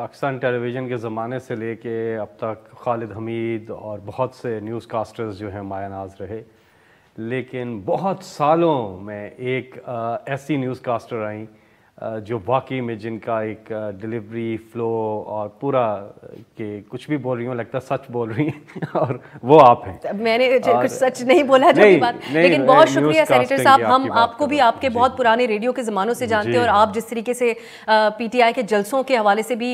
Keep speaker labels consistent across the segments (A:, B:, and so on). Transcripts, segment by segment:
A: پاکستان ٹیلی vision کے زمانے سے لے کے اب تک خالد حمید اور بہت سے نیوز کاسٹرز جو ہیں مایہ ناز رہے، لیکن بہت سالوں میں ایک ایسی نیوز کاسٹر آئیں جو واقعی میں جن کا ایک ڈیلیوری فلو اور پورا کہ کچھ بھی بول رہی ہوں لگتا ہے سچ بول رہی ہیں، اور وہ آپ ہیں۔
B: میں نے کچھ سچ نہیں بولا جو بھی بات، لیکن بہت شکریہ سینیٹر صاحب، ہم آپ کو بھی آپ کے بہت پرانے ریڈیو کے زمانوں سے جانتے ہیں، اور آپ جس طریقے سے پی ٹی آئی کے جلسوں کے حوالے سے بھی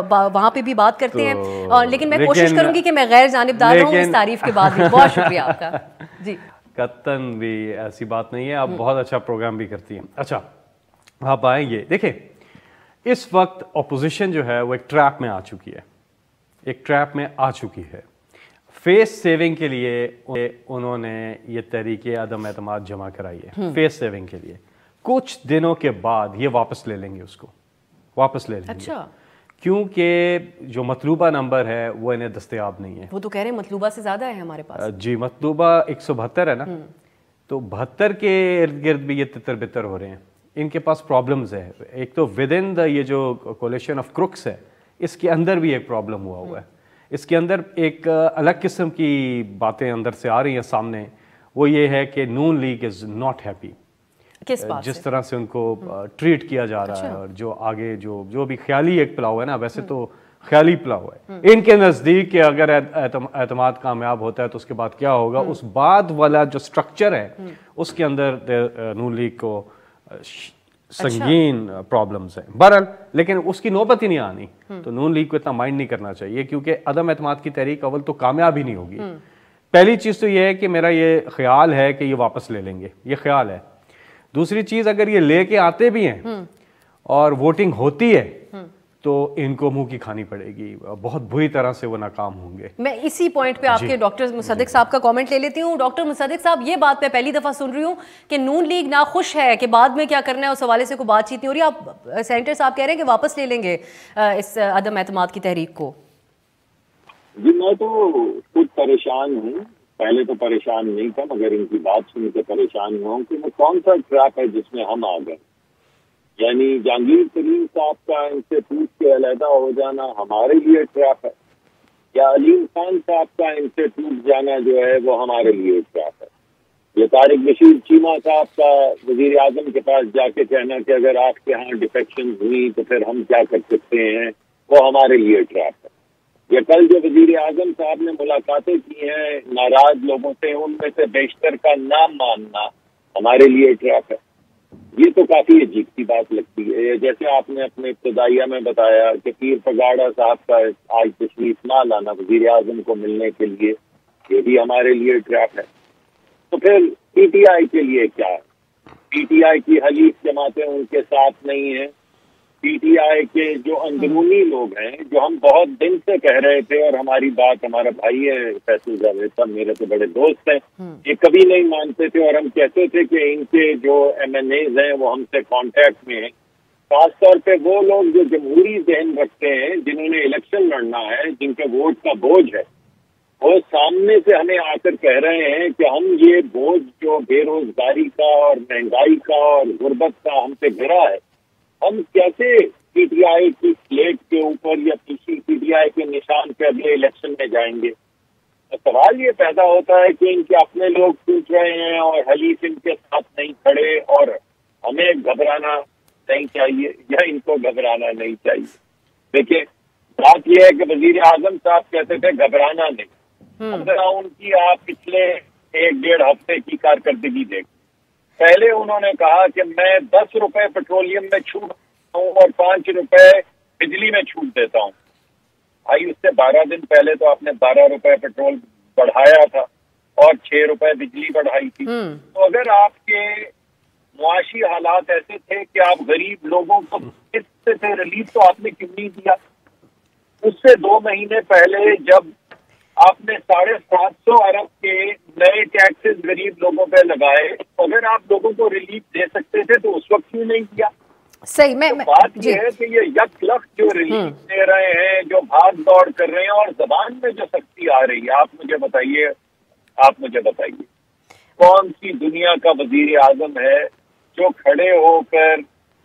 B: وہاں پہ بھی بات کرتے ہیں، لیکن میں کوشش کروں گی کہ میں غیر جانبدار رہوں اس تعریف کے بعد بھی۔ بہت شکریہ آپ کا۔ جی
A: قطعاً بھی ایسی بات نہیں ہے، آپ بہت اچھا پروگرام بھی کرتی ہیں۔ اچھا آپ آئیں گے، دیکھیں اس وقت اپوزیشن جو ہے وہ ایک ٹریپ میں آ چکی ہے، ایک ٹریپ میں آ چکی ہے۔ فیس سیونگ کے لیے انہوں نے یہ تحریک عدم اعتماد جمع کرائی ہے، فیس سیونگ کے لیے۔ کچھ دنوں کے بعد یہ واپس لے لیں گے، اس کو واپس لے لیں گے۔
B: اچھا، کیونکہ
A: جو مطلوبہ نمبر ہے وہ انہیں دستیاب نہیں ہے۔
B: وہ تو کہہ رہے ہیں مطلوبہ سے زیادہ ہے ہمارے پاس۔
A: جی، مطلوبہ 172 ہے نا، تو 72 کے ارد گرد بھی یہ تتر بتر ہو رہے ہیں۔ ان کے پاس پرابلمز ہے، ایک تو ود ان دا یہ جو کولیشن آف کرکس ہے، اس کے اندر بھی ایک پرابلم ہوا ہے، اس کے اندر ایک الگ قسم کی باتیں اندر سے آ رہی ہیں سامنے۔ وہ یہ ہے کہ نون لیگ از ناٹ ہیپی، جس طرح سے ان کو ٹریٹ کیا جا رہا ہے، اور جو آگے جو بھی خیالی ایک پلاؤ ہے نا، ویسے تو خیالی پلاؤ ہے ان کے نزدیک کہ اگر اعتماد کامیاب ہوتا ہے تو اس کے بعد کیا ہوگا، اس بعد والا جو سٹرکچر ہے اس کے اندر نون لیگ کو سنگین پرابلمز ہیں۔ بہرحال لیکن اس کی نوبت ہی نہیں آنی، تو نون لیگ کو اتنا مائنڈ نہیں کرنا چاہیے، کیونکہ عدم اعتماد کی تحریک اول تو کامیاب ہی نہیں ہوگی۔ پہلی چیز تو یہ ہے کہ میرا یہ خیال ہے کہ یہ واپس لے لیں گے، یہ خیال ہے۔ دوسری چیز، اگر یہ لے کے آتے بھی ہیں اور ووٹنگ ہوتی ہے تو ان کو منہ کی کھانی پڑے گی، بہت بری طرح سے وہ ناکام ہوں گے۔
B: میں اسی پوائنٹ پہ آپ کے ڈاکٹر مصدق صاحب کا کامنٹ لے لیتی ہوں۔ ڈاکٹر مصدق صاحب، یہ بات میں پہلی دفعہ سن رہی ہوں کہ نون لیگ ناخوش ہے کہ بعد میں کیا کرنا ہے اس حوالے سے کوئی بات چیت نہیں ہو رہی۔ آپ سینیٹر صاحب کہہ رہے ہیں کہ واپس لے لیں گے اس عدم اعتماد کی تحریک کو۔
C: جی میں تو خود پریشان ہوں، پہلے تو پریشان نہیں تھا، مگر ان کی بات سن کے پریشان ہوا ہوں کہ وہ کون سا ٹریپ ہے جس میں ہم آ گئے۔ یعنی جہانگیر ترین صاحب کا ان سے پوچھ کے علیحدہ ہو جانا ہمارے لیے ٹریپ ہے، یا علیم خان صاحب کا ان سے ٹوٹ جانا جو ہے وہ ہمارے لیے ٹریپ ہے، یہ طارق بشیر چیمہ صاحب کا وزیر اعظم کے پاس جا کے کہنا کہ اگر آپ کے ہاں ڈیفیکشن ہوئی تو پھر ہم کیا کر سکتے ہیں، وہ ہمارے لیے ٹریپ ہے۔ یہ کل جو وزیر اعظم صاحب نے ملاقاتیں کی ہیں ناراض لوگوں سے، ان میں سے بیشتر کا نام ماننا ہمارے لیے ٹریپ ہے۔ یہ تو کافی عجیب سی بات لگتی ہے۔ جیسے آپ نے اپنے ابتدائیہ میں بتایا کہ پیر پگاڑا صاحب کا آج تشریف نہ لانا وزیر اعظم کو ملنے کے لیے، یہ بھی ہمارے لیے ٹریپ ہے۔ تو پھر پی ٹی آئی کے لیے کیا ہے؟ پی ٹی آئی کی حلیف جماعتیں ان کے ساتھ نہیں ہیں، پی ٹی آئی کے جو اندرونی لوگ ہیں، جو ہم بہت دن سے کہہ رہے تھے، اور ہماری بات، ہمارا بھائی ہے فیصل جاوید صاحب، میرے تو بڑے دوست ہیں، یہ کبھی نہیں مانتے تھے، اور ہم کہتے تھے کہ ان کے جو ایم این ایز ہیں وہ ہم سے کانٹیکٹ میں ہیں، خاص طور پہ وہ لوگ جو جمہوری ذہن رکھتے ہیں، جنہوں نے الیکشن لڑنا ہے، جن کے ووٹ کا بوجھ ہے، وہ سامنے سے ہمیں آ کر کہہ رہے ہیں کہ ہم یہ بوجھ جو بے روزگاری کا اور مہنگائی کا اور غربت کا ہم پہ گرا ہے، ہم کیسے پی ٹی آئی کی سلیٹ کے اوپر یا پی ٹی آئی کے نشان پہ اگلے الیکشن میں جائیں گے؟ سوال یہ پیدا ہوتا ہے کہ ان کے اپنے لوگ پوچھ رہے ہیں اور حلیف ان کے ساتھ نہیں کھڑے، اور ہمیں گھبرانا نہیں چاہیے یا ان کو گھبرانا نہیں چاہیے؟ دیکھیں بات یہ ہے کہ وزیر اعظم صاحب کہتے تھے گھبرانا نہیں، اگر ان کی آپ پچھلے 1-1.5 ہفتے کی کارکردگی دیکھ، پہلے انہوں نے کہا کہ میں 10 روپے پیٹرولیم میں چھوٹ دیتا ہوں اور 5 روپے بجلی میں چھوٹ دیتا ہوں۔ بھائی اس سے 12 دن پہلے تو آپ نے 12 روپے پیٹرول بڑھایا تھا اور 6 روپے بجلی بڑھائی تھی۔ تو اگر آپ کے معاشی حالات ایسے تھے کہ آپ غریب لوگوں کو قسط سے ریلیف، تو آپ نے کیوں نہیں دیا؟ اس سے 2 مہینے پہلے جب آپ نے 750 ارب کے نئے ٹیکسز غریب لوگوں پہ لگائے، اگر آپ لوگوں کو ریلیف دے سکتے تھے تو اس وقت کیوں نہیں کیا؟
B: صحیح میں
C: بات یہ ہے کہ یہ یک لخت جو ریلیف دے رہے ہیں، جو بھاگ دوڑ کر رہے ہیں، اور زبان میں جو سختی آ رہی ہے، آپ مجھے بتائیے کون سی دنیا کا وزیر اعظم ہے جو کھڑے ہو کر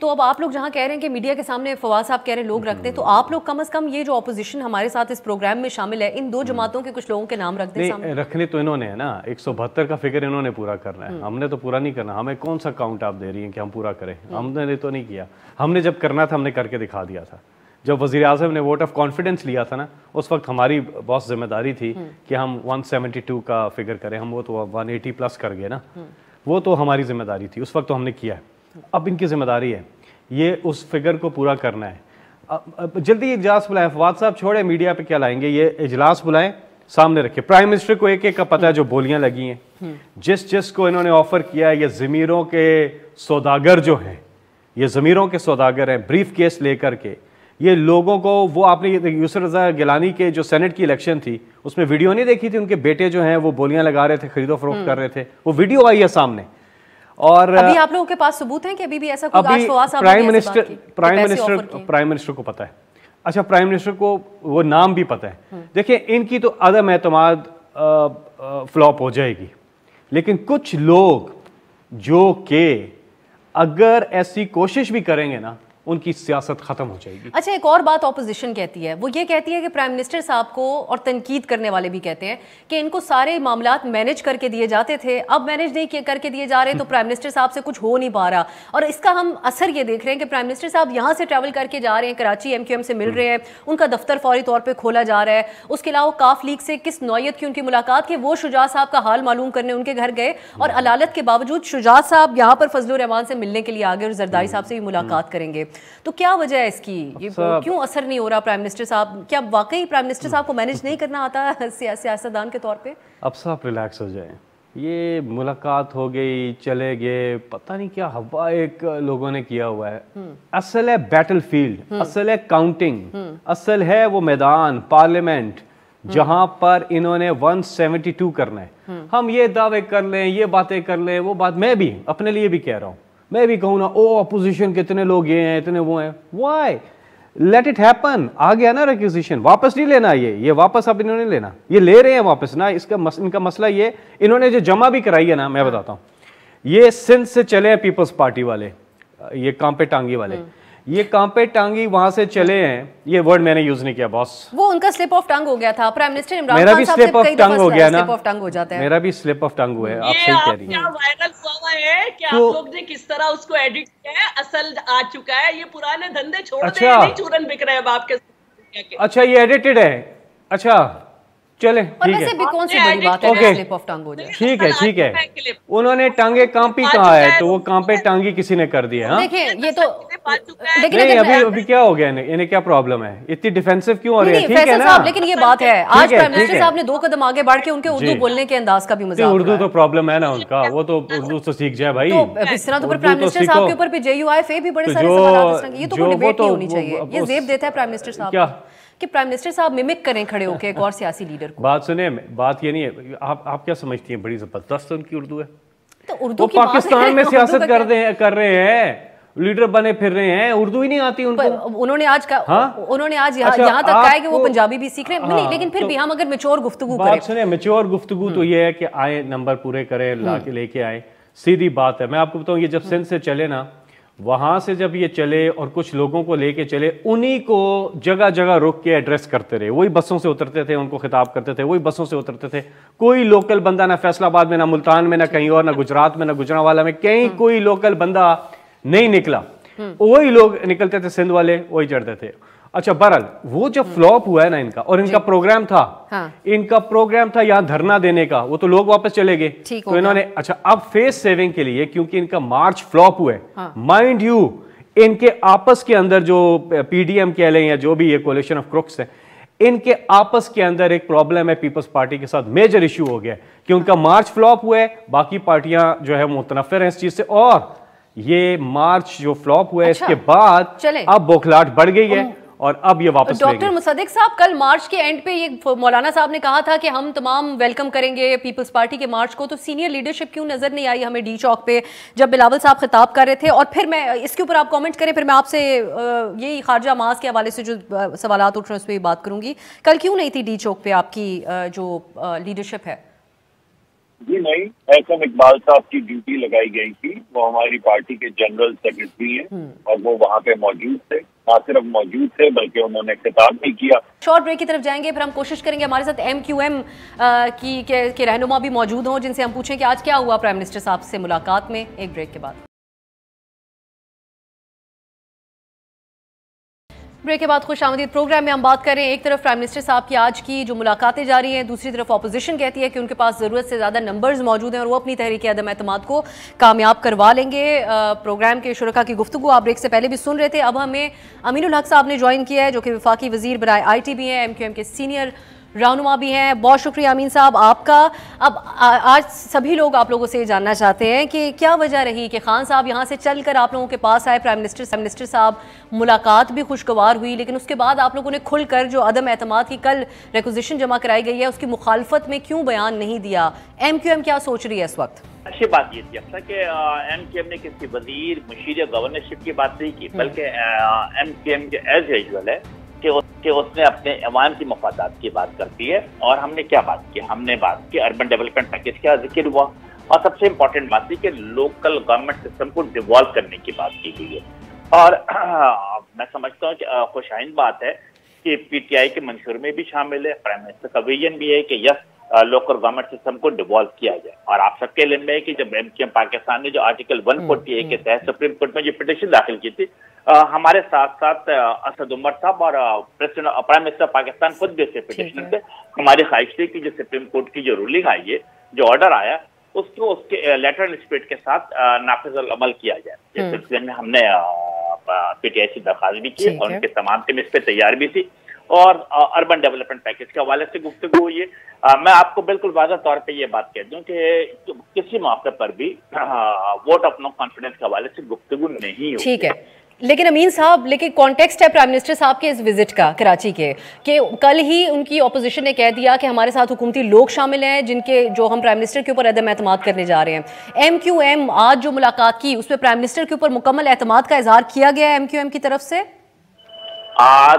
B: تو اب آپ لوگ جہاں کہہ رہے ہیں کہ میڈیا کے سامنے فواد صاحب کہہ رہے ہیں لوگ رکھتے ہیں، تو آپ لوگ کم از کم یہ جو اپوزیشن ہمارے ساتھ اس پروگرام میں شامل ہے ان دو جماعتوں کے کچھ لوگوں کے نام رکھ دیں سامنے.
A: رکھنے تو انہوں نے ہے نا، 172 کا فگر انہوں نے پورا کرنا ہے، ہم نے تو پورا نہیں کرنا. ہمیں کون سا کاؤنٹ آپ دے رہی ہیں کہ ہم پورا کریں؟ ہم نے تو نہیں کیا. ہم نے جب کرنا تھا ہم نے کر کے دکھا دیا تھا. جب وزیر اعظم نے ووٹ آف کانفیڈنس لیا تھا نا، اس وقت ہماری بہت ذمہ داری تھی کہ ہم 172 کا فگر کریں. ہم وہ تو 180 پلس کر گئے نا، وہ تو ہماری ذمہ داری تھی اس وقت، تو ہم نے کیا ہے. اب ان کی ذمہ داری ہے یہ اس فگر کو پورا کرنا ہے. جلدی اجلاس بلائیں. فواد صاحب چھوڑے میڈیا پہ کیا لائیں گے، یہ اجلاس بلائیں، سامنے رکھے. پرائم منسٹر کو ایک ایک کا پتہ ہے جو بولیاں لگی ہیں، جس کو انہوں نے آفر کیا ہے. یہ ضمیروں کے سوداگر جو ہیں، یہ ضمیروں کے سوداگر ہیں، بریف کیس لے کر کے یہ لوگوں کو. وہ آپ نے یوسف رضا گیلانی کے جو سینٹ کی الیکشن تھی اس میں ویڈیو نہیں دیکھی تھی؟ ان کے بیٹے جو ہیں وہ بولیاں لگا رہے تھے، خرید و فروخت کر رہے تھے، وہ ویڈیو آئی ہے سامنے. اور
B: ابھی آپ لوگوں کے پاس ثبوت ہیں کہ ابھی بھی ایسا کوئی آج فواد صاحب
A: پرائم منسٹر کو پتہ ہے. اچھا پرائم منسٹر کو وہ نام بھی پتہ ہے. دیکھیں ان کی تو عدم اعتماد فلاپ ہو جائے گی، لیکن کچھ لوگ جو کہ اگر ایسی کوشش بھی کریں گے نا ان کی سیاست ختم ہو جائے گی.
B: اچھا ایک اور بات اپوزیشن کہتی ہے، وہ یہ کہتی ہے کہ پرائم منسٹر صاحب کو، اور تنقید کرنے والے بھی کہتے ہیں کہ ان کو سارے معاملات مینج کر کے دیے جاتے تھے، اب مینج نہیں کر کے دیے جا رہے تو پرائم منسٹر صاحب سے کچھ ہو نہیں پا رہا. اور اس کا ہم اثر یہ دیکھ رہے ہیں کہ پرائم منسٹر صاحب یہاں سے ٹریول کر کے جا رہے ہیں، کراچی ایم کیو ایم سے مل رہے ہیں، ان کا دفتر فوری طور پہ کھولا جا رہا ہے. اس کے علاوہ کاف لیگ سے کس نوعیت کی ان کی ملاقات کہ وہ شجاع صاحب کا حال معلوم کرنے ان کے گھر گئے، اور علالت کے باوجود شجاع صاحب یہاں پر فضل الرحمان سے ملنے کے لیے آگے اور زرداری صاحب سے بھی ملاقات کریں گے. تو کیا وجہ ہے اس کی؟ یہ کیوں اثر نہیں ہو رہا پرائم منسٹر صاحب؟ کیا واقعی پرائم منسٹر صاحب کو مینج نہیں کرنا آتا سیاستدان کے طور پہ؟
A: اب صاحب ریلیکس ہو جائیں. یہ ملاقات ہو گئی، چلے گئے، پتہ نہیں کیا ہوا ایک لوگوں نے کیا ہوا ہے. اصل ہے بیٹل فیلڈ، اصل ہے کاؤنٹنگ، اصل ہے وہ میدان پارلیمنٹ جہاں پر انہوں نے 172 کرنا ہے. ہم یہ دعوے کر لیں، یہ باتیں کر لیں، وہ بات میں بھی اپنے لیے بھی کہہ رہا ہوں، میں بھی کہوں نا او اپوزیشن کے اتنے لوگ یہ ہیں اتنے وہ ہیں. Why let it happen. آ گیا نا ریکوزیشن، واپس نہیں لینا. یہ واپس اب انہوں نے لینا، یہ لے رہے ہیں واپس نا. ان کا مسئلہ یہ انہوں نے جو جمع بھی کرائی ہے نا، میں بتاتا ہوں. یہ سندھ سے چلے ہیں پیپلز پارٹی والے، یہ کانپے ٹانگی والے، یہ کانپے ٹانگی وہاں سے چلے ہیں. یہ ورڈ میں نے یوز نہیں کیا باس،
B: وہ ان کا سلپ آف ٹنگ ہو گیا تھا. پرائم منسٹر عمران
A: میرا
B: خان
A: بھی
B: صاحب
A: سلپ آف
B: سے
A: ٹنگ ہو گیا نا،
B: سلپ آف ٹنگ ہو جاتا ہے.
A: میرا بھی سلپ آف ٹنگ ہوا ہے. آپ صحیح کہہ رہی ہیں.
D: یہ وائرل ہوا ہے کہ آپ لوگ نے کس طرح اس کو ایڈٹ کیا ہے، اصل آ چکا ہے. یہ پرانے دھندے چھوڑ دیں، نہیں چورن بک رہے اب آپ کے.
A: اچھا یہ ایڈیٹڈ ہے. اچھا چلیں ٹھیک ہے، ٹھیک ہے ٹھیک ہے. انہوں نے ٹانگیں کانپی کہا ہے تو وہ کانپے ٹانگی کسی نے کر دیا. ہاں
B: دیکھیں یہ تو
A: نہیں، ابھی کیا ہو گیا انہیں، کیا پرابلم ہے، اتنی ڈیفینسو کیوں ہو رہی ہے؟ ٹھیک ہے نا،
B: لیکن یہ بات ہے آج پرائم منسٹر صاحب نے 2 قدم آگے بڑھ کے ان کے اردو بولنے کے انداز کا بھی مذاق.
A: اردو تو پرابلم ہے نا ان کا، وہ تو اردو تو سیکھ جائے بھائی.
B: اس طرح تو پرائم منسٹر صاحب کے اوپر بھی JUIF بھی بڑے سارے سوالات اس طرح کے. یہ تو کوئی ڈیبیٹ نہیں ہونی چاہیے. یہ زیب دیتا ہے پرائم منسٹر صاحب کیا کہ پرائم منسٹر صاحب میمک کریں کھڑے ہو کے ایک اور سیاسی لیڈر کو.
A: بات سنیں، بات یہ نہیں ہے. آپ کیا سمجھتی ہیں بڑی زبردست ان کی اردو ہے؟
B: تو اردو
A: وہ پاکستان میں سیاست کر رہے ہیں، لیڈر بنے پھر رہے ہیں، اردو ہی نہیں آتی ان کو.
B: انہوں نے آج یہاں تک کہا ہے کہ وہ پنجابی بھی سیکھ رہے ہیں. لیکن پھر بھی ہم اگر میچور گفتگو کریں،
A: بات سنیں، میچور گفتگو تو یہ ہے کہ آئیں نمبر پورے کریں، لا کے لے کے آئیں. سیدھی بات ہے. میں آپ کو بتاؤں یہ جب سندھ سے چلے نا، وہاں سے جب یہ چلے اور کچھ لوگوں کو لے کے چلے، انہی کو جگہ جگہ روک کے ایڈریس کرتے رہے. وہی بسوں سے اترتے تھے، ان کو خطاب کرتے تھے، وہی بسوں سے اترتے تھے. کوئی لوکل بندہ نہ فیصل آباد میں، نہ ملتان میں، نہ کہیں اور، نہ گجرات میں، نہ گجرانوالہ میں، کہیں کوئی لوکل بندہ نہیں نکلا. وہی لوگ نکلتے تھے، سندھ والے وہی چڑھتے تھے. اچھا بہرحال وہ جب فلاپ ہوا ہے نا ان کا، اور ان کا پروگرام تھا یہاں دھرنا دینے کا، وہ تو لوگ واپس چلے گئے. تو انہوں نے اچھا اب فیس سیونگ کے لیے، کیونکہ ان کا مارچ فلاپ ہوا ہے، مائنڈ یو ان کے آپس کے اندر جو PDM کہہ لیں یا جو بھی یہ کولیشن آف کروکس ہے، ان کے آپس کے اندر ایک پرابلم ہے پیپلز پارٹی کے ساتھ، میجر ایشو ہو گیا ہے کہ ان کا مارچ فلاپ ہوا ہے. باقی پارٹیاں جو ہے متنفر ہیں اس چیز سے، اور یہ مارچ جو فلاپ ہوا ہے اس کے بعد اب بوکھلاہٹ بڑھ گئی ہے اور اب یہ واپس لے گئے.
B: ڈاکٹر مصدق صاحب کل مارچ کے اینڈ پہ یہ مولانا صاحب نے کہا تھا کہ ہم تمام ویلکم کریں گے پیپلز پارٹی کے مارچ کو، تو سینئر لیڈرشپ کیوں نظر نہیں آئی ہمیں ڈی چوک پہ جب بلاول صاحب خطاب کر رہے تھے؟ اور پھر میں اس کے اوپر آپ کامنٹ کریں، پھر میں آپ سے یہی خارجہ معاذ کے حوالے سے جو سوالات اٹھ رہے ہیں اس پہ بات کروں گی. کل کیوں نہیں تھی ڈی چوک پہ آپ کی جو لیڈرشپ ہے؟
C: جی نہیں، احسن اقبال صاحب کی ڈیوٹی لگائی گئی تھی، وہ ہماری پارٹی کے جنرل سیکرٹری ہیں اور وہ وہاں پہ موجود تھے، نہ صرف موجود تھے بلکہ انہوں نے خطاب بھی کیا.
B: شارٹ بریک کی طرف جائیں گے، پھر ہم کوشش کریں گے ہمارے ساتھ MQM کے رہنما بھی موجود ہوں، جن سے ہم پوچھیں کہ آج کیا ہوا پرائم منسٹر صاحب سے ملاقات میں. ایک بریک کے بعد خوش آمدید. پروگرام میں ہم بات کر رہے ہیں، ایک طرف پرائم منسٹر صاحب کی آج کی جو ملاقاتیں جاری ہیں، دوسری طرف اپوزیشن کہتی ہے کہ ان کے پاس ضرورت سے زیادہ نمبرز موجود ہیں اور وہ اپنی تحریک عدم اعتماد کو کامیاب کروا لیں گے. پروگرام کے شرکا کی گفتگو آپ بریک سے پہلے بھی سن رہے تھے. اب ہمیں امین الحق صاحب نے جوائن کیا ہے، جو کہ وفاقی وزیر برائے IT بھی ہیں، MQM کے سینئر رہنما بھی ہیں. بہت شکریہ امین صاحب آپ کا. اب آج سبھی لوگ آپ لوگوں سے یہ جاننا چاہتے ہیں کہ کیا وجہ رہی کہ خان صاحب یہاں سے چل کر آپ لوگوں کے پاس آئے، پرائم منسٹر صاحب ملاقات بھی خوشگوار ہوئی، لیکن اس کے بعد آپ لوگوں نے کھل کر جو عدم اعتماد کی کل ریکوزیشن جمع کرائی گئی ہے اس کی مخالفت میں کیوں بیان نہیں دیا؟ MQM کیا سوچ رہی ہے اس وقت؟
E: اچھی بات یہ تھی افسر کہ MQM نے کسی وزیر مشیر گورنرشپ کی بات نہیں کی، بلکہ MQM جو ایز یوزول ہے کہ اس نے اپنے عوام کی مفادات کی بات کرتی ہے. اور ہم نے کیا بات کی؟ ہم نے بات کی اربن ڈیولپمنٹ پیکیج کا ذکر ہوا، اور سب سے امپورٹنٹ بات تھی کہ لوکل گورنمنٹ سسٹم کو ڈیوالو کرنے کی بات کی گئی ہے. اور میں سمجھتا ہوں کہ خوش آئند بات ہے کہ PTI کے منشور میں بھی شامل ہے، پرائم منسٹر کا ویژن بھی ہے کہ یس لوکل گورنمنٹ سسٹم کو ڈیوالو کیا جائے. اور آپ سب کے علم میں ہے کہ جب MQM پاکستان نے جو آرٹیکل 148 کے تحت سپریم کورٹ میں جو پٹیشن داخل کی تھی، ہمارے ساتھ ساتھ اسد عمر صاحب اور پرائم منسٹر پاکستان خود بھی اسے پٹیشن تھے. ہماری خواہش تھی کہ جو سپریم کورٹ کی جو رولنگ آئی ہے، جو آرڈر آیا، اس کو اس کے لیٹر اینڈ اسپرٹ کے ساتھ نافذ العمل کیا جائے. اس سلسلے میں ہم نے PTI سے درخواست بھی کی اور ان کے تمام ٹیم اس پہ تیار بھی تھی. اور اربن ڈیولپمنٹ پیکیج کے حوالے سے گفتگو ہوئی ہے. میں آپ کو بالکل واضح طور پہ یہ بات کہہ دوں کہ کسی موقع پر بھی ووٹ آف نو کانفیڈنس کے حوالے سے گفتگو نہیں ہوئی. ٹھیک ہے،
B: لیکن امین صاحب کانٹیکسٹ ہے پرائم منسٹر صاحب کے اس وزٹ کا کراچی کے، کہ کل ہی ان کی اپوزیشن نے کہہ دیا کہ ہمارے ساتھ حکومتی لوگ شامل ہیں جو ہم پرائم منسٹر کے اوپر عدم اعتماد کرنے جا رہے ہیں. MQM آج جو ملاقات کی اس میں پرائم منسٹر کے اوپر مکمل اعتماد کا اظہار کیا گیا ہے MQM کی طرف سے؟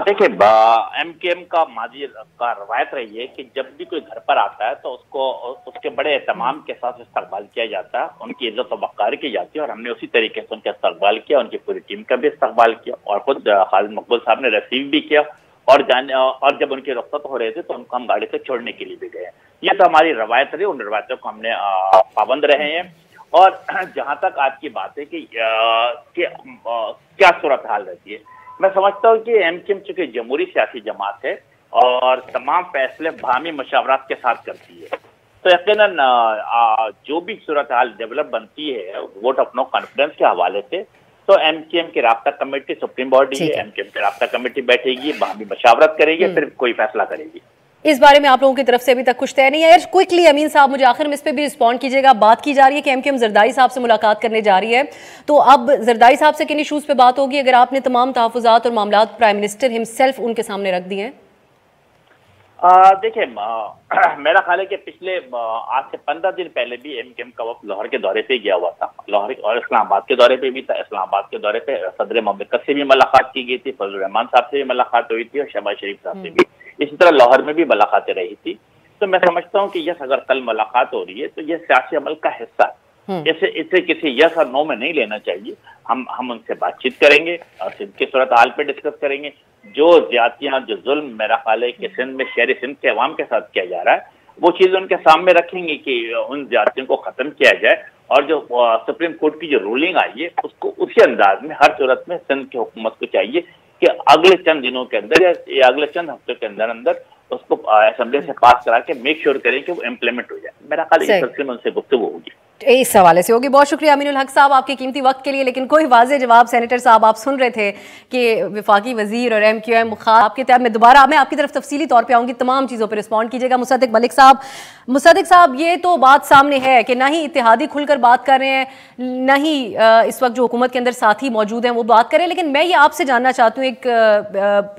E: دیکھیں MQM کا ماضی کا روایت رہی ہے کہ جب بھی کوئی گھر پر آتا ہے تو اس کے بڑے اہتمام کے ساتھ استقبال کیا جاتا ہے، ان کی عزت و وقار کی جاتی ہے. اور ہم نے اسی طریقے سے ان کا استقبال کیا، ان کی پوری ٹیم کا بھی استقبال کیا، اور خود خالد مقبول صاحب نے ریسیو بھی کیا. اور جب ان کے رخصت ہو رہے تھے تو ان کو ہم گاڑی سے چھوڑنے کے لیے بھی گئے. یہ تو ہماری روایت رہی، ان روایتوں کو ہم نے پابند رہے ہیں. اور جہاں تک آپ کی بات ہے کہ کیا صورتحال رہتی ہے، میں سمجھتا ہوں کہ MQM چونکہ جمہوری سیاسی جماعت ہے اور تمام فیصلے باہمی مشاورات کے ساتھ کرتی ہے، تو یقیناً جو بھی صورتحال ڈیولپ بنتی ہے ووٹ آف نو کانفیڈنس کے حوالے سے، تو MQM کی رابطہ کمیٹی سپریم باڈی ہے، MQM کی رابطہ کمیٹی بیٹھے گی، باہمی مشاورت کرے گی، پھر کوئی فیصلہ کرے گی.
B: اس بارے میں آپ لوگوں کی طرف سے ابھی تک کچھ طے نہیں ہے. کوئکلی امین صاحب مجھے آخر میں اس پہ بھی رسپونڈ کیجیے گا. بات کی جا رہی ہے کہ MQM زرداری صاحب سے ملاقات کرنے جا رہی ہے، تو اب زرداری صاحب سے کن ایشوز پہ بات ہوگی اگر آپ نے تمام تحفظات اور معاملات پرائم منسٹر ہمسیلف ان کے سامنے رکھ دیے ہیں؟
E: دیکھیں میرا خیال ہے کہ پچھلے آج سے 15 دن پہلے بھی MQM کا وقت لاہور کے دورے پہ گیا ہوا تھا، لاہور اور اسلام آباد کے دورے پہ بھی تھا. اسلام آباد کے دورے پہ صدر مملکت سے بھی ملاقات کی گئی تھی، فضل الرحمان صاحب سے بھی ملاقات ہوئی تھی، اور شہباز شریف صاحب سے بھی. اسی طرح لاہور میں بھی ملاقاتیں رہی تھی. تو میں سمجھتا ہوں کہ یس اگر کل ملاقات ہو رہی ہے تو یہ سیاسی عمل کا حصہ ہے، اسے کسی یس اور نو میں نہیں لینا چاہیے. ہم ان سے بات چیت کریں گے اور سندھ کی صورتحال پہ ڈسکس کریں گے. جو زیادتیاں جو ظلم میرا خیال ہے کہ سندھ میں شہری سندھ کے عوام کے ساتھ کیا جا رہا ہے، وہ چیز ان کے سامنے رکھیں گے کہ ان زیادتیوں کو ختم کیا جائے. اور جو سپریم کورٹ کی جو رولنگ آئی ہے اس کو اسی انداز میں ہر صورت میں سندھ کی حکومت کو چاہیے کہ اگلے چند دنوں کے اندر یا اگلے چند ہفتوں کے اندر اس کو اسمبلی سے پاس کرا کے میک شیور کریں کہ وہ امپلیمنٹ ہو جائے. میرا خیال اس سلسلے میں ان سے گفتگو ہوگی.
B: اس حوالے سے ہوگی. بہت شکریہ امین الحق صاحب آپ کے قیمتی وقت کے لیے. لیکن کوئی واضح جواب سینیٹر صاحب آپ سن رہے تھے کہ وفاقی وزیر اور MQM آپ کے تحت میں دوبارہ میں آپ کی طرف تفصیلی طور پہ آؤں گی، تمام چیزوں پہ رسپونڈ کیجیے گا. مصدق ملک صاحب یہ تو بات سامنے ہے کہ نہ ہی اتحادی کھل کر بات کر رہے ہیں، نہ ہی اس وقت جو حکومت کے اندر ساتھی موجود ہیں وہ بات کریں. لیکن میں یہ آپ سے جاننا چاہتی ہوں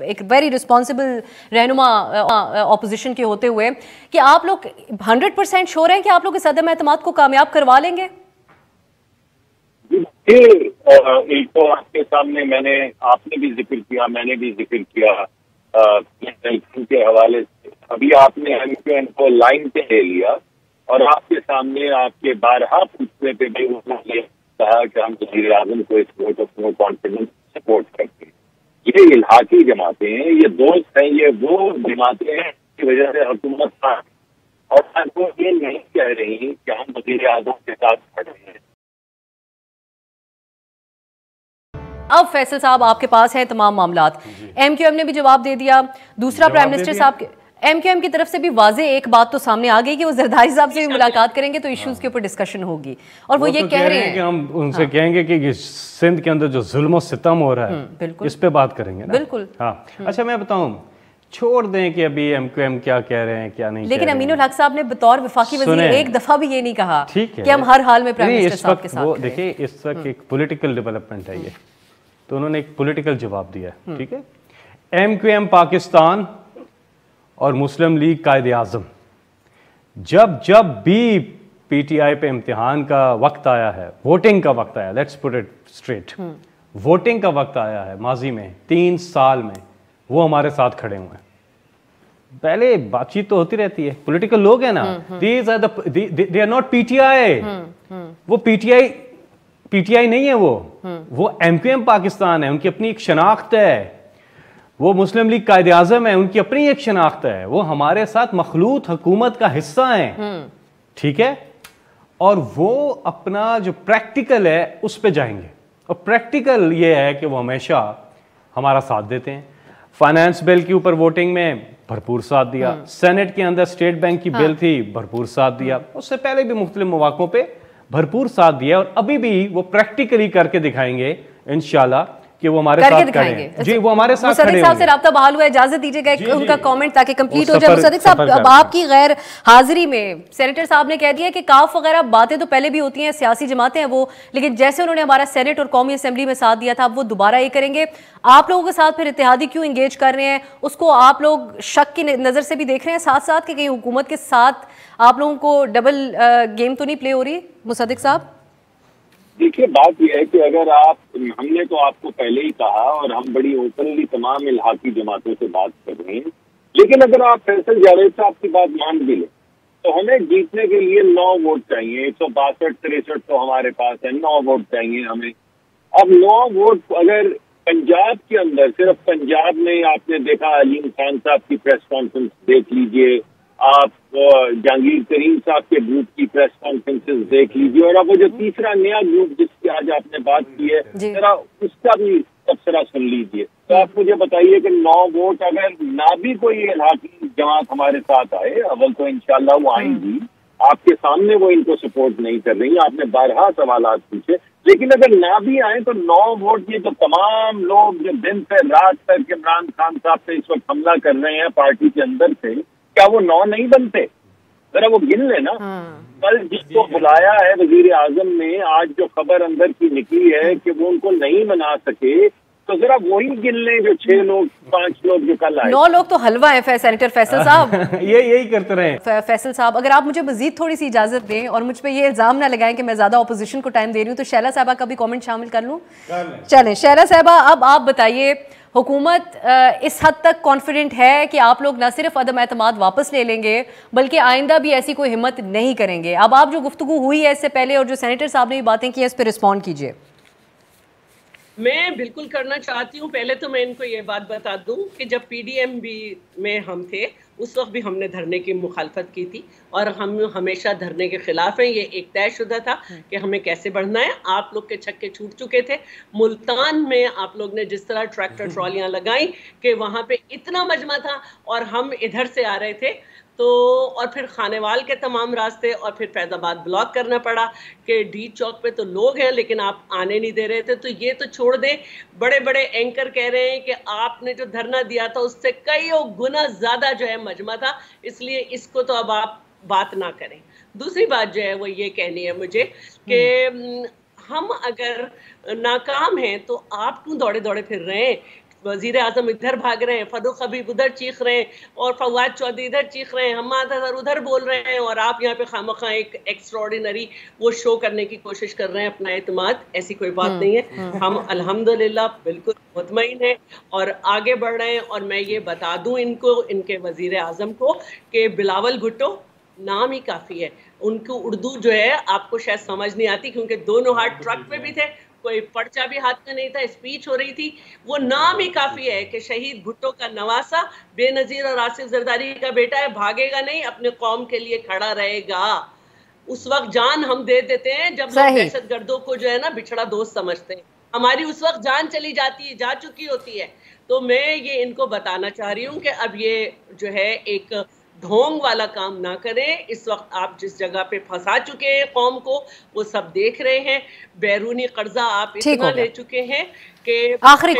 B: ایک ویری رسپانسبل رہنما اپوزیشن کے ہوتے ہوئے کہ آپ لوگ 100% شور ہیں کہ آپ لوگ اس عدم اعتماد کو کامیاب کروا لیں گے؟
C: ایک تو آپ کے سامنے آپ نے بھی ذکر کیا، میں نے بھی ذکر کیا کے حوالے سے. ابھی آپ نے MQM کو لائن پہ لے لیا اور آپ کے سامنے آپ کے بارہا پوچھنے پہ بھی انہوں نے کہا کہ ہم وزیر اعظم کو اس vote of no confidence support کرتے ہیں. یہ الحاقی جماعتیں ہیں, یہ دوست ہیں, یہ وہ جماعتیں ہیں جس کی وجہ سے حکومت کا, اور وہ یہ نہیں کہہ رہی کہ ہم وزیر اعظم کے ساتھ کھڑے ہیں.
B: اب فیصل صاحب آپ کے پاس ہے تمام معاملات. ایم کیو ایم نے بھی جواب دے دیا. دوسرا پرائم منسٹر صاحب کے ایم کیو ایم کی طرف سے بھی واضح ایک بات تو سامنے آ گئی کہ وہ زرداری صاحب سے بھی ملاقات کریں گے تو ایشوز کے اوپر ڈسکشن ہوگی, اور وہ یہ کہہ رہے ہیں
A: کہ ہم ان سے کہیں گے کہ سندھ کے اندر جو ظلم و ستم ہو رہا ہے اس پہ بات کریں گے.
B: بالکل.
A: ہاں اچھا میں بتاؤں, چھوڑ دیں کہ ابھی ایم کیو ایم کیا کہہ رہے ہیں کیا نہیں,
B: لیکن امین الحق صاحب نے بطور وفاقی وزیر ایک دفعہ بھی یہ نہیں کہا کہ ہم ہر حال میں پرائم منسٹر صاحب کے ساتھ ہیں.
A: دیکھیں اس وقت ایک پولیٹیکل ڈیولپمنٹ ہے یہ, تو انہوں نے ایک پولیٹیکل جواب دیا ہے. ٹھیک ہے, ایم کیو ایم پاکستان اور مسلم لیگ قائد اعظم جب بھی پی ٹی آئی پہ امتحان کا وقت آیا ہے, ووٹنگ کا وقت آیا, let's put it straight, voting کا وقت آیا ہے ماضی میں 3 سال میں, وہ ہمارے ساتھ کھڑے ہوئے ہیں. پہلے بات چیت تو ہوتی رہتی ہے, پولیٹیکل لوگ ہیں نا, they are not P T I, وہ پی ٹی آئی نہیں ہے, وہ ایم کیو ایم پاکستان ہے, ان کی اپنی ایک شناخت ہے. وہ مسلم لیگ قائد اعظم ہے, ان کی اپنی ایک شناخت ہے, وہ ہمارے ساتھ مخلوط حکومت کا حصہ ہیں. ٹھیک ہے, اور وہ اپنا جو پریکٹیکل ہے اس پہ جائیں گے, اور پریکٹیکل یہ ہے کہ وہ ہمیشہ ہمارا ساتھ دیتے ہیں. فائنانس بل کے اوپر ووٹنگ میں بھرپور ساتھ دیا, سینٹ کے اندر اسٹیٹ بینک کی بل تھی, بھرپور ساتھ دیا, اس سے پہلے بھی مختلف مواقعوں پہ بھرپور ساتھ دیا, اور ابھی بھی وہ پریکٹیکلی کر کے دکھائیں گے انشاءاللہ کہ وہ ہمارے ساتھ کھڑے ہیں. جی وہ ہمارے ساتھ کھڑے ہیں.
B: مصدق صاحب سے رابطہ بحال ہوا ہے, اجازت دیجیے گا ان کا کامنٹ تاکہ کمپلیٹ ہو جائے. مصدق صاحب اب آپ کی غیر حاضری میں سینیٹر صاحب نے کہہ دیا کہ کاف وغیرہ باتیں تو پہلے بھی ہوتی ہیں, سیاسی جماعتیں ہیں وہ, لیکن جیسے انہوں نے ہمارا سینٹ اور قومی اسمبلی میں ساتھ دیا تھا اب وہ دوبارہ یہ کریں گے. آپ لوگوں کے ساتھ پھر اتحادی کیوں انگیج کر رہے ہیں, اس کو آپ لوگ شک کی نظر سے بھی دیکھ رہے ہیں ساتھ ساتھ کہ کہیں حکومت کے ساتھ آپ لوگوں کو ڈبل گیم تو نہیں پلے ہو رہی مصدق صاحب؟
C: دیکھیے بات یہ ہے کہ اگر ہم نے تو آپ کو پہلے ہی کہا اور ہم بڑی اوپنلی تمام الحاقی جماعتوں سے بات کر رہے ہیں, لیکن اگر آپ فیصل جاوید صاحب کی بات مان بھی لیں تو ہمیں جیتنے کے لیے 9 ووٹ چاہیے. 162-63 تو ہمارے پاس ہے, 9 ووٹ چاہیے ہمیں. اب 9 ووٹ اگر پنجاب کے اندر, صرف پنجاب میں آپ نے دیکھا علیم خان صاحب کی پریس کانفرنس دیکھ لیجئے, آپ جہانگیر ترین صاحب کے گروپ کی پریس کانفرنسز دیکھ لیجیے, اور اب وہ جو تیسرا نیا گروپ جس کی آج آپ نے بات کی ہے ذرا اس کا بھی تبصرہ سن لیجیے. تو آپ مجھے بتائیے کہ 9 ووٹ اگر نہ بھی کوئی الحاقی جماعت ہمارے ساتھ آئے, اول تو انشاءاللہ وہ آئیں گی, آپ کے سامنے وہ ان کو سپورٹ نہیں کر رہی, آپ نے بارہا سوالات پوچھے, لیکن اگر نہ بھی آئیں تو 9 ووٹ, یہ تو تمام لوگ جو دن سے رات تک عمران خان صاحب پہ اس وقت حملہ کر رہے ہیں پارٹی کے اندر سے, کیا وہ 9 نہیں بنتے؟ ذرا وہ گن لیں نا. کل جس کو بلایا ہے وزیر اعظم نے, آج جو خبر اندر کی نکلی ہے کہ وہ ان کو نہیں منا سکے, تو ذرا وہی گن لیں جو 6 لوگ 5 لوگ جو کل آئے.
B: 9 لوگ تو حلوہ ہیں سینیٹر فیصل صاحب.
A: یہی کرتے رہے.
B: فیصل صاحب اگر آپ مجھے مزید تھوڑی سی اجازت دیں اور مجھ پہ یہ الزام نہ لگائیں کہ میں زیادہ اپوزیشن کو ٹائم دے رہی ہوں, تو شیلا صاحبہ کا بھی کامنٹ شامل کر لوں. چلیں شیلا صاحبہ, اب آپ بتائیے, حکومت اس حد تک کانفیڈنٹ ہے کہ آپ لوگ نہ صرف عدم اعتماد واپس لے لیں گے بلکہ آئندہ بھی ایسی کوئی ہمت نہیں کریں گے؟ اب آپ جو گفتگو ہوئی ہے اس سے پہلے اور جو سینیٹر صاحب نے بھی باتیں کی ہیں اس پہ رسپونڈ کیجئے.
D: میں بالکل کرنا چاہتی ہوں. پہلے تو میں ان کو یہ بات بتا دوں کہ جب پی ڈی ایم بی میں ہم تھے اس وقت بھی ہم نے دھرنے کی مخالفت کی تھی, اور ہم ہمیشہ دھرنے کے خلاف ہیں. یہ ایک طے شدہ تھا کہ ہمیں کیسے بڑھنا ہے. آپ لوگ کے چھکے چھوٹ چکے تھے. ملتان میں آپ لوگ نے جس طرح ٹریکٹر ٹرالیاں لگائیں کہ وہاں پہ اتنا مجمع تھا, اور ہم ادھر سے آ رہے تھے تو, اور پھر خانیوال کے تمام راستے, اور پھر فیض آباد بلاک کرنا پڑا کہ ڈی چوک پہ تو لوگ ہیں لیکن آپ آنے نہیں دے رہے تھے. تو یہ تو چھوڑ دیں, بڑے بڑے اینکر کہہ رہے ہیں کہ آپ نے جو دھرنا دیا تھا اس سے کئی گنا زیادہ جو ہے مجمع تھا, اس لیے اس کو تو اب آپ بات نہ کریں. دوسری بات جو ہے وہ یہ کہنی ہے مجھے کہ ہم اگر ناکام ہیں تو آپ کیوں دوڑے دوڑے پھر رہے ہیں؟ وزیر اعظم ادھر بھاگ رہے ہیں, فاروق حبیب ادھر چیخ رہے ہیں, اور فواد چودھری ادھر چیخ رہے ہیں, حماد اظہر ادھر بول رہے ہیں, اور آپ یہاں پہ خامخواہ ایک ایکسٹراڈینری وہ شو کرنے کی کوشش کر رہے ہیں اپنا اعتماد. ایسی کوئی بات نہیں ہے. ہم الحمدللہ بالکل مطمئن ہیں اور آگے بڑھ رہے ہیں. اور میں یہ بتا دوں ان کو, ان کے وزیر اعظم کو, کہ بلاول بھٹو نام ہی کافی ہے. ان کو اردو جو ہے آپ کو شاید سمجھ نہیں آتی، کیونکہ دونوں ہاتھ ٹرک پہ بھی تھے، کوئی پرچہ بھی ہاتھ میں نہیں تھا، اسپیچ ہو رہی تھی. وہ نام ہی کافی ہے کہ شہید بھٹو کا نواسا، بے نظیر اور آصف زرداری کا بیٹا ہے، بھاگے گا نہیں، اپنے قوم کے لیے کھڑا رہے گا. اس وقت جان ہم دے دیتے ہیں جب لوگ دہشت گردوں کو جو ہے نا بچھڑا دوست سمجھتے ہیں. ہماری اس وقت جان چلی جاتی ہے، جا چکی ہوتی ہے. تو میں یہ ان کو بتانا چاہ رہی ہوں کہ اب یہ جو ہے ایک ڈھونگ والا کام نہ کریں. اس وقت آپ جس جگہ پہ پھنسا چکے ہیں قوم کو وہ سب دیکھ رہے ہیں. بیرونی قرضہ آپ اتنا لے چکے ہیں کہ
B: آخری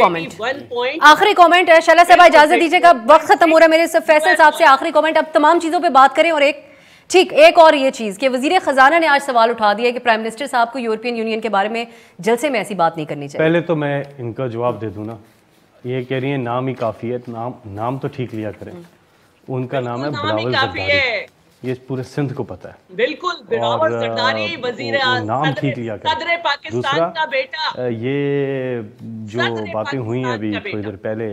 B: کامنٹ شعلہ صاحبہ اجازت دیجیے گا، وقت ختم ہو رہا ہے میرے. فیصل صاحب سے آخری کامنٹ، اب تمام چیزوں پہ بات کریں. اور ایک اور یہ چیز کہ وزیر خزانہ نے آج سوال اٹھا دیا کہ پرائم منسٹر صاحب کو یورپین یونین کے بارے میں جلسے میں ایسی بات نہیں کرنی چاہیے.
A: پہلے تو میں ان کا جواب دے دوں نا، یہ کہہ رہی ہیں نام ہی کافی ہے، نام تو ٹھیک لیا کریں. ان کا نام ہے بلاول زرداری، یہ پورے سندھ کو پتہ ہے.
D: بالکل، بلاول زرداری وزیر
A: نام ٹھیک لیا کریں.
D: صدر پاکستان کا بیٹا.
A: یہ جو باتیں ہوئی ہیں ابھی تھوڑی دیر پہلے،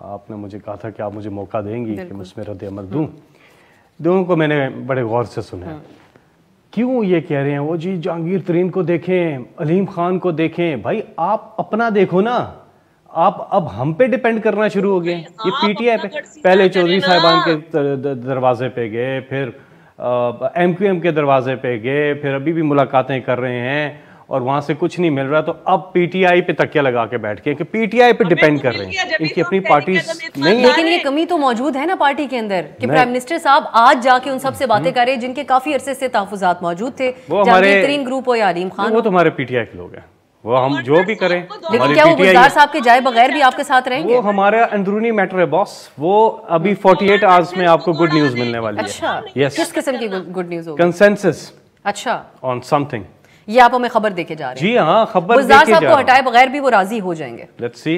A: آپ نے مجھے کہا تھا کہ آپ مجھے موقع دیں گی کہ میں اس میں رد عمل دوں. دونوں کو میں نے بڑے غور سے سنا. کیوں یہ کہہ رہے ہیں وہ جی جہانگیر ترین کو دیکھیں، علیم خان کو دیکھیں؟ بھائی آپ اپنا دیکھو نا. آپ اب ہم پہ ڈیپینڈ کرنا شروع ہو گئے. یہ پی ٹی آئی پہ پہلے چودھری صاحبان کے دروازے پہ گئے، پھر ایم کیو ایم کے دروازے پہ گئے، پھر ابھی بھی ملاقاتیں کر رہے ہیں اور وہاں سے کچھ نہیں مل رہا. تو اب پی ٹی آئی پہ تکیہ لگا کے بیٹھ کے کہ پی ٹی آئی پہ ڈیپینڈ کر رہے ہیں. ان کی اپنی پارٹیز نہیں.
B: لیکن یہ کمی تو موجود ہے نا پارٹی کے اندر کہ پرائم منسٹر صاحب آج جا کے ان سب سے باتیں کر رہے ہیں جن کے کافی عرصے سے تحفظات موجود تھے، جہانگیر ترین گروپ ہو یا علیم خان.
A: وہ تو ہمارے پی ٹی آئی کے لوگ ہیں، وہ ہم جو بھی کریں.
B: لیکن کیا وہ گلزار صاحب کے جائے بغیر بھی آپ کے ساتھ رہیں گے؟
A: وہ ہمارا اندرونی میٹر ہے باس. وہ ابھی 48 آورز میں آپ کو گڈ نیوز ملنے والی ہے.
B: اچھا، کس قسم کی گڈ نیوز ہوگی؟
A: کنسنسس.
B: اچھا،
A: آن سم تھنگ.
B: یہ آپ ہمیں خبر دے کے جا رہے ہیں؟
A: جی ہاں، خبر دے کے
B: گلزار صاحب کو ہٹائے بغیر بھی وہ راضی ہو جائیں گے.
A: Let's see.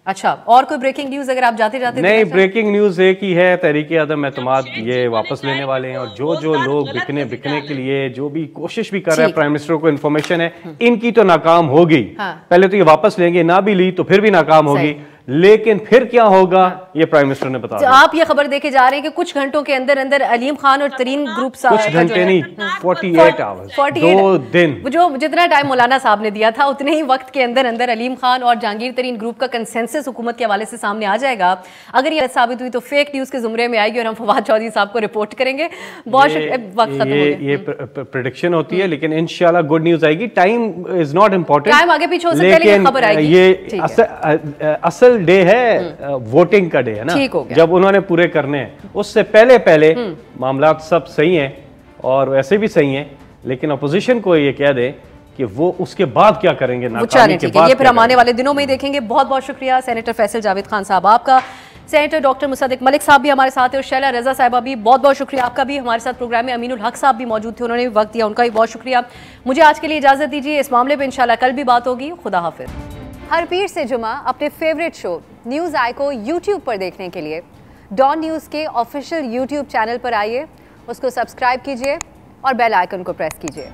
B: اچھا، اور کوئی بریکنگ نیوز اگر آپ جاتے جاتے؟
A: نہیں، بریکنگ نیوز ایک ہی ہے، تحریک عدم اعتماد یہ واپس لینے والے ہیں. اور جو لوگ بکنے کے لیے جو بھی کوشش بھی کر رہے ہیں، پرائم منسٹر کو انفارمیشن ہے ان کی تو ناکام ہوگی. پہلے تو یہ واپس لیں گے، نہ بھی لی تو پھر بھی ناکام ہوگی. لیکن پھر کیا ہوگا یہ پرائم منسٹر نے بتا دیا.
B: آپ یہ خبر دے کے جا رہے ہیں کہ کچھ گھنٹوں کے اندر اندر علیم خان اور ترین گروپ صاحب،
A: کچھ گھنٹے نہیں، 48 آورز، 2 دن،
B: جو جتنا ٹائم مولانا صاحب نے دیا تھا اتنے ہی وقت کے اندر اندر علیم خان اور جہانگیر ترین گروپ کا کنسنسس حکومت کے حوالے سے سامنے آ جائے گا. اگر یہ ثابت ہوئی تو فیک نیوز کے زمرے میں آئے گی اور ہم فواد چودھری صاحب کو رپورٹ کریں گے. بہت شکریہ، وقت ختم ہو گیا.
A: یہ پریڈکشن ہوتی ہے لیکن انشاءاللہ گڈ نیوز آئے گی. Time is not important,
B: time آگے پیچھے ہو سکتا ہے لیکن خبر آئے گی.
A: یہ اصل ڈے ہے، ووٹنگ کا ڈے ہے نا، جب انہوں نے پورے کرنے ہیں. اس سے پہلے معاملات سب صحیح ہیں اور ویسے بھی صحیح ہیں، لیکن اپوزیشن کو یہ کہہ دے کہ وہ اس کے بعد کیا کریں گے، ناکامی کے بعد.
B: یہ پھر ہم آنے والے دنوں میں ہی دیکھیں گے. بہت بہت شکریہ سینیٹر فیصل جاوید خان صاحب آپ کا. سینیٹر ڈاکٹر مصدق ملک صاحب بھی ہمارے ساتھ ہیں اور شیلا رضا صاحبہ بھی بہت بہت شکریہ آپ کا بھی. ہمارے ساتھ پروگرام میں امین الحق صاحب بھی موجود تھے، انہوں نے بھی وقت دیا، ان کا بھی بہت شکریہ. مجھے آج کے لیے اجازت دیجیے، اس معاملے پہ انشاءاللہ کل بھی بات ہوگی. خدا حافظ. ہر پیر سے جمعہ اپنے فیوریٹ شو نیوز آئی کو یوٹیوب پر دیکھنے کے لیے ڈان نیوز کے آفیشیل یوٹیوب چینل پر آئیے، اس کو سبسکرائب کیجیے اور بیل آئیکن کو پریس کیجیے.